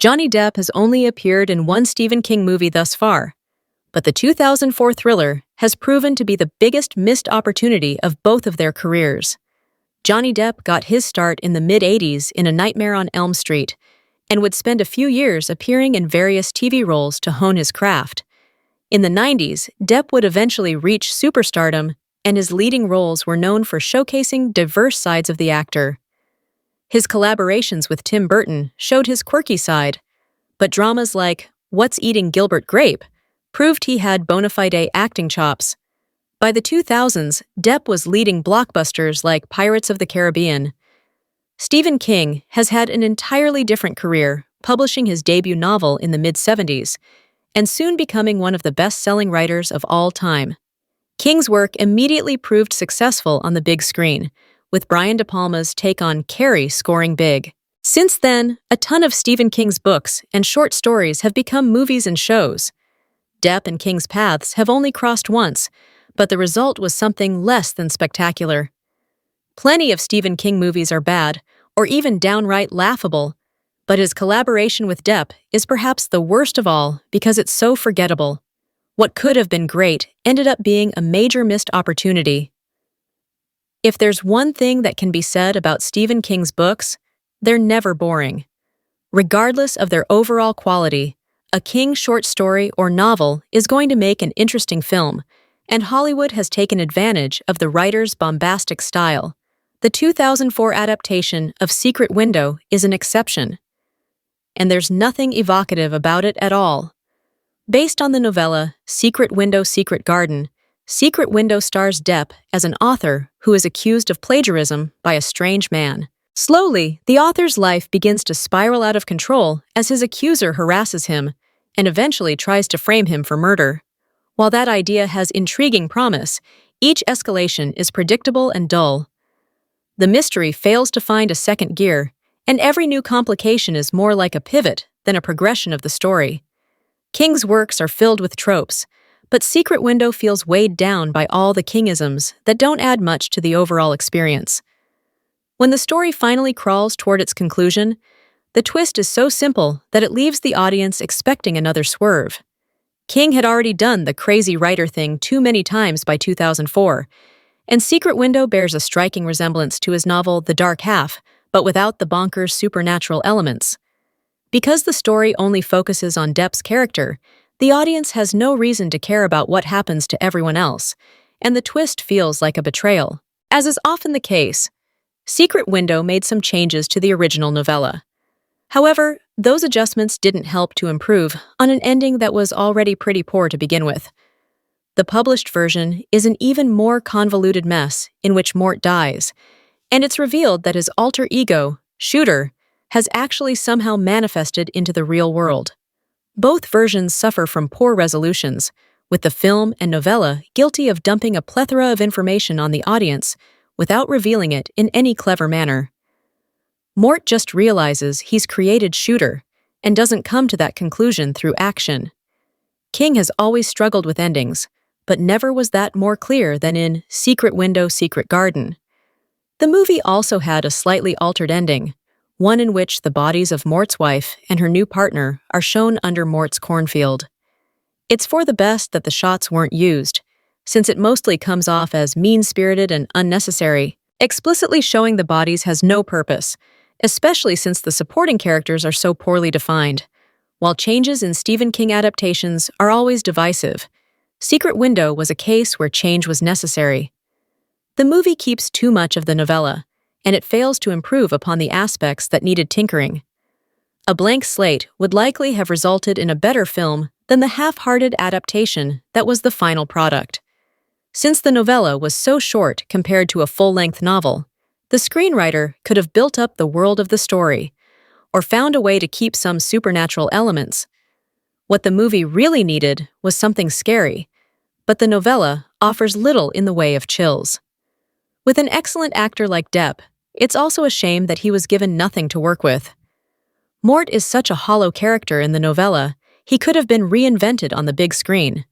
Johnny Depp has only appeared in one Stephen King movie thus far, but the 2004 thriller has proven to be the biggest missed opportunity of both of their careers. Johnny Depp got his start in the mid-80s in A Nightmare on Elm Street and would spend a few years appearing in various TV roles to hone his craft. In the 90s, Depp would eventually reach superstardom, and his leading roles were known for showcasing diverse sides of the actor. His collaborations with Tim Burton showed his quirky side, but dramas like What's Eating Gilbert Grape proved he had bona fide acting chops. By the 2000s, Depp was leading blockbusters like Pirates of the Caribbean. Stephen King has had an entirely different career, publishing his debut novel in the mid-70s, and soon becoming one of the best-selling writers of all time. King's work immediately proved successful on the big screen, with Brian De Palma's take on Carrie scoring big. Since then, a ton of Stephen King's books and short stories have become movies and shows. Depp and King's paths have only crossed once, but the result was something less than spectacular. Plenty of Stephen King movies are bad, or even downright laughable, but his collaboration with Depp is perhaps the worst of all because it's so forgettable. What could have been great ended up being a major missed opportunity. If there's one thing that can be said about Stephen King's books, they're never boring. Regardless of their overall quality, a King short story or novel is going to make an interesting film, and Hollywood has taken advantage of the writer's bombastic style. The 2004 adaptation of Secret Window is an exception, and there's nothing evocative about it at all. Based on the novella Secret Window, Secret Garden, Secret Window stars Depp as an author who is accused of plagiarism by a strange man. Slowly, the author's life begins to spiral out of control as his accuser harasses him and eventually tries to frame him for murder. While that idea has intriguing promise, each escalation is predictable and dull. The mystery fails to find a second gear, and every new complication is more like a pivot than a progression of the story. King's works are filled with tropes, but Secret Window feels weighed down by all the Kingisms that don't add much to the overall experience. When the story finally crawls toward its conclusion, the twist is so simple that it leaves the audience expecting another swerve. King had already done the crazy writer thing too many times by 2004, and Secret Window bears a striking resemblance to his novel The Dark Half, but without the bonkers supernatural elements. Because the story only focuses on Depp's character, the audience has no reason to care about what happens to everyone else, and the twist feels like a betrayal. As is often the case, Secret Window made some changes to the original novella. However, those adjustments didn't help to improve on an ending that was already pretty poor to begin with. The published version is an even more convoluted mess in which Mort dies, and it's revealed that his alter ego, Shooter, has actually somehow manifested into the real world. Both versions suffer from poor resolutions, with the film and novella guilty of dumping a plethora of information on the audience without revealing it in any clever manner. Mort just realizes he's created Shooter and doesn't come to that conclusion through action. King has always struggled with endings, but never was that more clear than in Secret Window, Secret Garden. The movie also had a slightly altered ending, one in which the bodies of Mort's wife and her new partner are shown under Mort's cornfield. It's for the best that the shots weren't used, since it mostly comes off as mean-spirited and unnecessary. Explicitly showing the bodies has no purpose, especially since the supporting characters are so poorly defined. While changes in Stephen King adaptations are always divisive, Secret Window was a case where change was necessary. The movie keeps too much of the novella, and it fails to improve upon the aspects that needed tinkering. A blank slate would likely have resulted in a better film than the half-hearted adaptation that was the final product. Since the novella was so short compared to a full-length novel, the screenwriter could have built up the world of the story, or found a way to keep some supernatural elements. What the movie really needed was something scary, but the novella offers little in the way of chills. With an excellent actor like Depp, it's also a shame that he was given nothing to work with. Mort is such a hollow character in the novella, he could have been reinvented on the big screen.